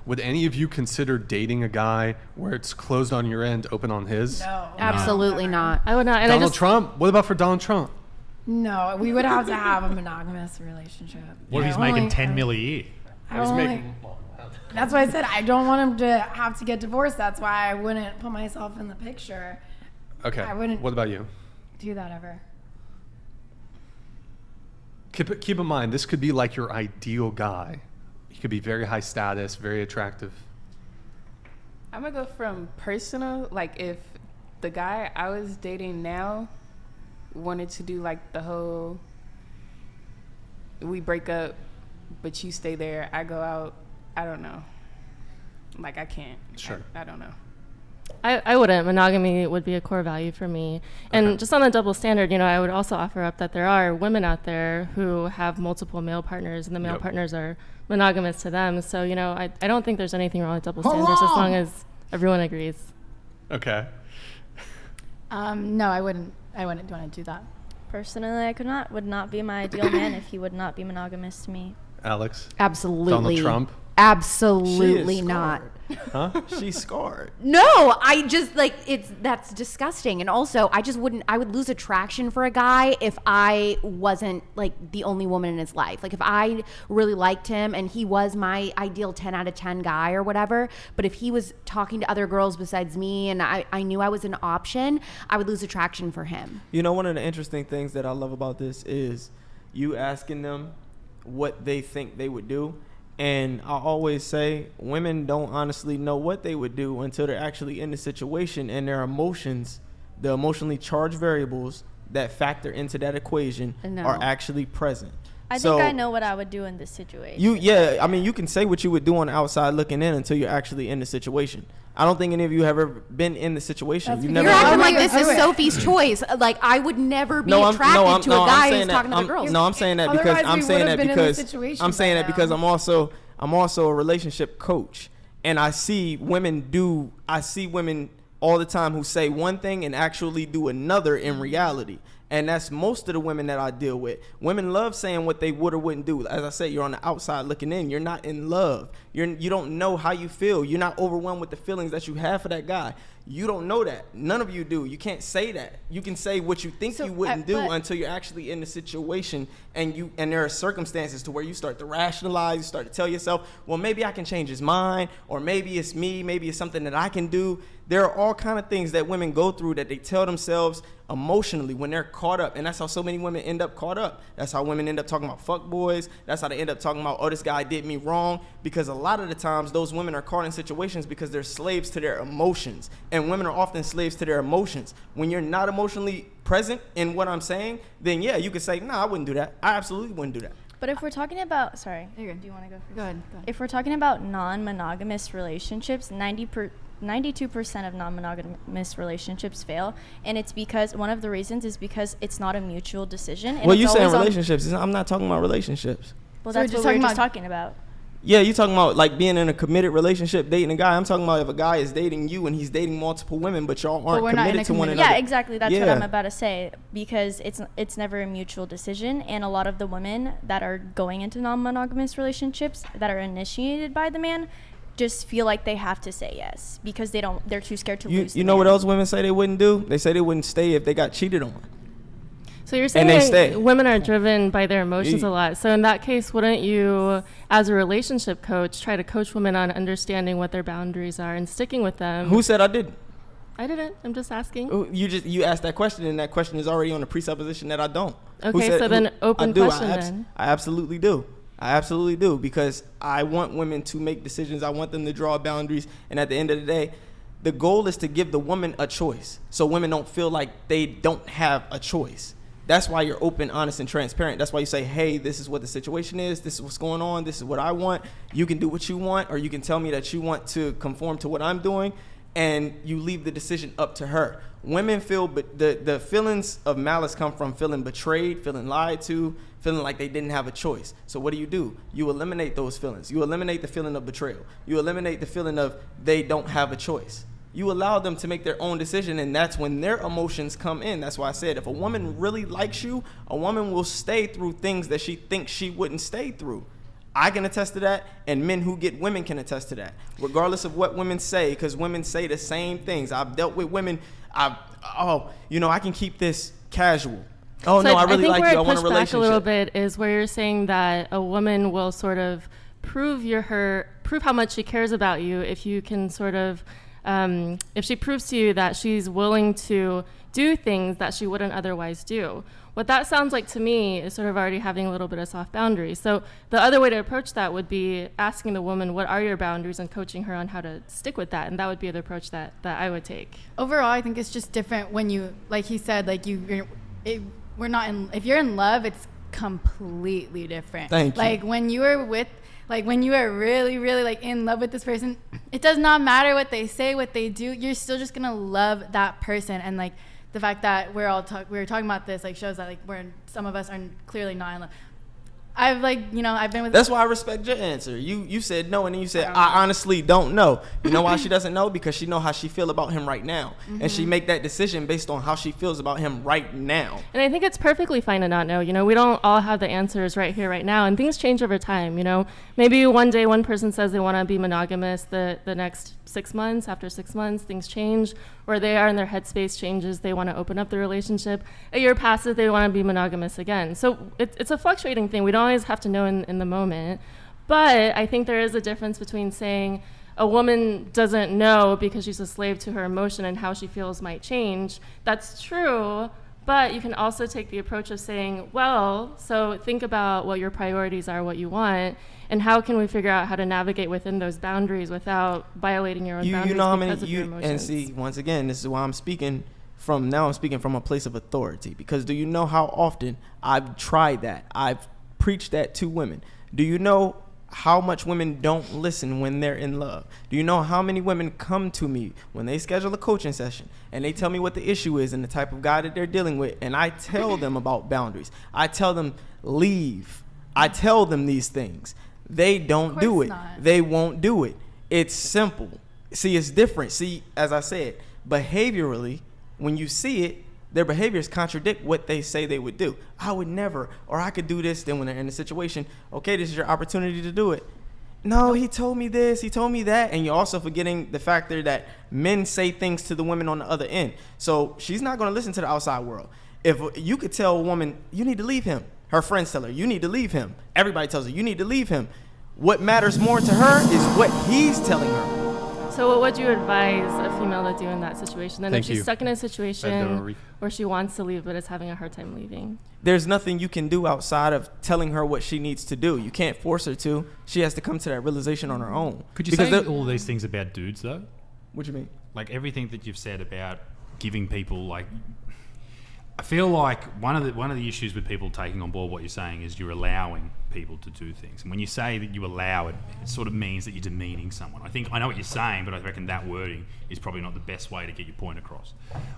would any of you consider dating a guy where it's closed on your end, open on his? No. Absolutely not. I would not. And Donald Trump? What about for Donald Trump? No, we would have to have a monogamous relationship. What if he's making 10 million? That's why I said I don't want him to have to get divorced. That's why I wouldn't put myself in the picture. Okay. I wouldn't What about you? do that ever. Keep in mind, this could be like your ideal guy. He could be very high status, very attractive. I'm gonna go from personal. Like if the guy I was dating now wanted to do like the whole, we break up, but you stay there, I go out. I don't know. Like I can't. Sure. I don't know. I wouldn't. Monogamy would be a core value for me. And just on the double standard, I would also offer up that there are women out there who have multiple male partners, and the male partners are monogamous to them. So, I don't think there's anything wrong with double standards as long as everyone agrees. Okay. No, I wouldn't want to do that. Personally, would not be my ideal man if he would not be monogamous to me. Alex? Absolutely. Donald Trump? Absolutely not. Huh? She's scarred. No, I just that's disgusting. And also, I would lose attraction for a guy if I wasn't like the only woman in his life. Like if I really liked him and he was my ideal 10 out of 10 guy or whatever, but if he was talking to other girls besides me and I knew I was an option, I would lose attraction for him. One of the interesting things that I love about this is you asking them what they think they would do. And I always say women don't honestly know what they would do until they're actually in the situation, and their emotions, the emotionally charged variables that factor into that equation are actually present. I think I know what I would do in this situation. You can say what you would do on the outside looking in until you're actually in the situation. I don't think any of you have ever been in the situation. You're acting like this is Sophie's choice. Like I would never be attracted to a guy who's talking to other girls. No, I'm saying that because I'm also a relationship coach, and I see women all the time who say one thing and actually do another in reality. And that's most of the women that I deal with. Women love saying what they would or wouldn't do. As I said, you're on the outside looking in. You're not in love. You don't know how you feel. You're not overwhelmed with the feelings that you have for that guy. You don't know that. None of you do. You can't say that. You can say what you think you wouldn't do until you're actually in the situation, and there are circumstances to where you start to rationalize, you start to tell yourself, well, maybe I can change his mind, or maybe it's me, maybe it's something that I can do. There are all kind of things that women go through that they tell themselves emotionally when they're caught up, and that's how so many women end up caught up. That's how women end up talking about fuck boys. That's how they end up talking about, oh, this guy did me wrong, because a lot of the times those women are caught in situations because they're slaves to their emotions, and women are often slaves to their emotions. When you're not emotionally present in what I'm saying, then yeah, you could say, nah, I wouldn't do that. I absolutely wouldn't do that. But if we're talking about, do you want to go first? Go ahead. If we're talking about non-monogamous relationships, 92% of non-monogamous relationships fail, and it's because one of the reasons is because it's not a mutual decision. Well, you saying relationships? I'm not talking about relationships. Well, that's what we were just talking about. Yeah, you're talking about like being in a committed relationship, dating a guy. I'm talking about if a guy is dating you and he's dating multiple women, but y'all aren't committed to one another. Yeah, exactly. That's what I'm about to say, because it's never a mutual decision, and a lot of the women that are going into non-monogamous relationships that are initiated by the man just feel like they have to say yes because they're too scared to lose. You know what else women say they wouldn't do? They say they wouldn't stay if they got cheated on. So you're saying women are driven by their emotions a lot. So in that case, wouldn't you, as a relationship coach, try to coach women on understanding what their boundaries are and sticking with them? Who said I didn't? I didn't. I'm just asking. You asked that question, and that question is already on the presupposition that I don't. Okay, so then open question then. I absolutely do. I absolutely do, because I want women to make decisions. I want them to draw boundaries, and at the end of the day, the goal is to give the woman a choice, so women don't feel like they don't have a choice. That's why you're open, honest, and transparent. That's why you say, hey, this is what the situation is. This is what's going on. This is what I want. You can do what you want, or you can tell me that you want to conform to what I'm doing, and you leave the decision up to her. Women feel, but the feelings of malice come from feeling betrayed, feeling lied to, feeling like they didn't have a choice. So what do? You eliminate those feelings. You eliminate the feeling of betrayal. You eliminate the feeling of they don't have a choice. You allow them to make their own decision, and that's when their emotions come in. That's why I said if a woman really likes you, a woman will stay through things that she thinks she wouldn't stay through. I can attest to that, and men who get women can attest to that, regardless of what women say, because women say the same things. I've dealt with women. I can keep this casual. Oh, So no, I really like where you. I it want a pushed back a little relationship. bit is where you're saying that a woman will sort of prove how much she cares about you if you can sort of if she proves to you that she's willing to do things that she wouldn't otherwise do. What that sounds like to me is sort of already having a little bit of soft boundaries. So the other way to approach that would be asking the woman, what are your boundaries, and coaching her on how to stick with that. And that would be the approach that I would take. Overall, I think it's just different when you, like he said, like we're not in, if you're in love, it's completely different. Thank you. Like when you are really, really like in love with this person, it does not matter what they say, what they do, you're still just gonna love that person. And like the fact that we were talking about this like shows that like some of us are clearly not in love. I've been with. That's why I respect your answer. You said no, and then you said I honestly don't know. You know why she doesn't know? Because she know how she feel about him right now, and she make that decision based on how she feels about him right now. And I think it's perfectly fine to not know. You know, we don't all have the answers right here, right now, and things change over time. You know, maybe one day one person says they want to be monogamous. The next 6 months, after 6 months, things change, or they are in their headspace changes. They want to open up the relationship. A year passes, they want to be monogamous again. So it's a fluctuating thing. We don't always have to know in the moment. But I think there is a difference between saying a woman doesn't know because she's a slave to her emotion and how she feels might change. That's true. But you can also take the approach of saying, well, so think about what your priorities are, what you want, and how can we figure out how to navigate within those boundaries without violating your own boundaries because of your emotions. And see, once again, this is why I'm speaking from a place of authority. Because do you know how often I've tried that? I've preached that to women. Do you know how much women don't listen when they're in love? Do you know how many women come to me when they schedule a coaching session and they tell me what the issue is and the type of guy that they're dealing with, and I tell them about boundaries. I tell them leave. I tell them these things. They don't do it. Not. They won't do it. It's simple. See, it's different. See, as I said, behaviorally, when you see it, their behaviors contradict what they say they would do. I would never, or I could do this. Then when they're in a situation, okay, this is your opportunity to do it. No, he told me this, he told me that. And you're also forgetting the factor that men say things to the women on the other end. So she's not going to listen to the outside world. If you could tell a woman, you need to leave him. Her friends tell her, you need to leave him. Everybody tells her, you need to leave him. What matters more to her is what he's telling her. So what would you advise a female to do in that situation? Then Thank if she's you. stuck in a situation where she wants to leave but is having a hard time leaving. There's nothing you can do outside of telling her what she needs to do. You can't force her to. She has to come to that realization on her own. Could you say all these things about dudes, though? What you mean? Like everything that you've said about giving people, like, I feel like one of the issues with people taking on board what you're saying is you're allowing people to do things. And when you say that you allow it, it sort of means that you're demeaning someone. I know what you're saying, but I reckon that wording is probably not the best way to get your point across.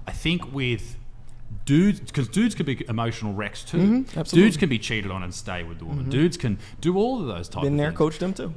I think with dudes, because dudes can be emotional wrecks too. Mm-hmm, absolutely. Dudes can be cheated on and stay with the woman. Mm-hmm. Dudes can do all of those types of things. Been there, coached them too.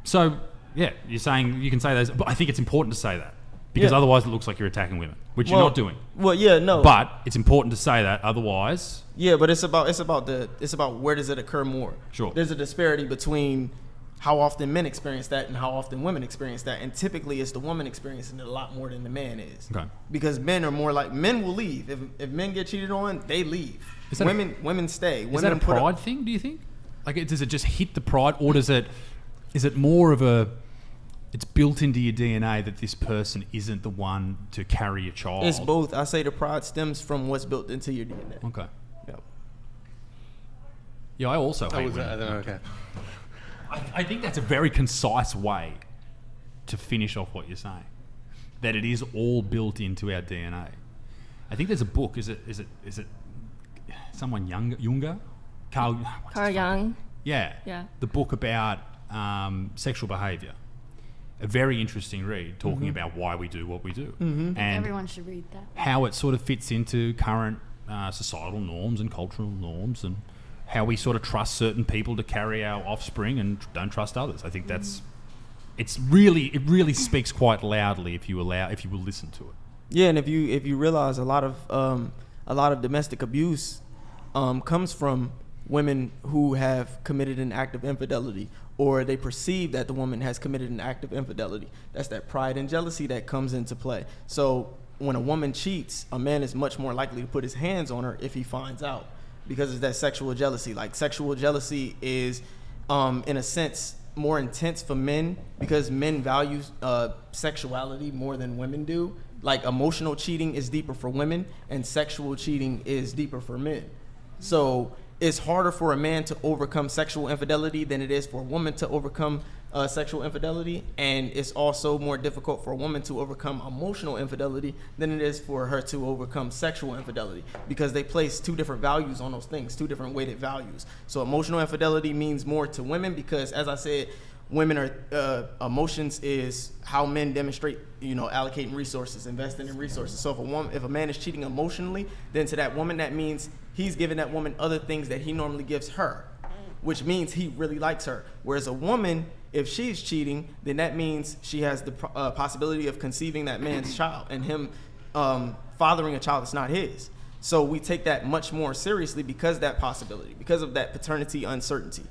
So, yeah, you're saying you can say those, but I think it's important to say that. Because otherwise it looks like you're attacking women, which you're not doing. Well, yeah, no. But it's important to say that. Otherwise, yeah, but it's about where does it occur more. Sure. There's a disparity between how often men experience that and how often women experience that, and typically it's the woman experiencing it a lot more than the man is. Okay. Because men are more like, men will leave if men get cheated on, they leave. Women stay. Is that a pride thing? Do you think? Like, does it just hit the pride, or is it more of a? It's built into your DNA that this person isn't the one to carry a child. It's both. I say the pride stems from what's built into your DNA. Okay. Yep. Yeah, I also hate women. Okay. I think that's a very concise way to finish off what you're saying. That it is all built into our DNA. I think there's a book. Is it someone younger? Carl Jung. Yeah. Yeah. The book about sexual behaviour. A very interesting read, talking about why we do what we do, and Everyone should read that. how it sort of fits into current societal norms and cultural norms, and how we sort of trust certain people to carry our offspring and don't trust others. I think it really speaks quite loudly if you will listen to it. Yeah, and if you realize a lot of domestic abuse comes from women who have committed an act of infidelity, or they perceive that the woman has committed an act of infidelity. That's that pride and jealousy that comes into play. So when a woman cheats, a man is much more likely to put his hands on her if he finds out, because of that sexual jealousy. Like, sexual jealousy is, in a sense, more intense for men because men value sexuality more than women do. Like, emotional cheating is deeper for women and sexual cheating is deeper for men. So it's harder for a man to overcome sexual infidelity than it is for a woman to overcome sexual infidelity, and it's also more difficult for a woman to overcome emotional infidelity than it is for her to overcome sexual infidelity, because they place two different values on those things, two different weighted values. So emotional infidelity means more to women because, as I said, women are emotions is how men demonstrate, allocating resources, investing in resources. So if a man is cheating emotionally, then to that woman, that means he's giving that woman other things that he normally gives her, which means he really likes her. Whereas a woman, if she's cheating, then that means she has the possibility of conceiving that man's child and him fathering a child that's not his. So we take that much more seriously because of that possibility, because of that paternity uncertainty.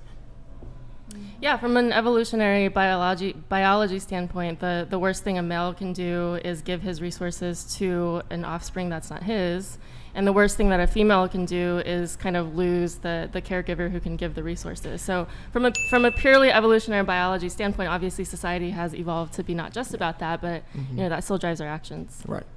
Yeah, from an evolutionary biology standpoint, the worst thing a male can do is give his resources to an offspring that's not his. And the worst thing that a female can do is kind of lose the caregiver who can give the resources. So from a purely evolutionary biology standpoint, obviously society has evolved to be not just about that, but that still drives our actions. Right.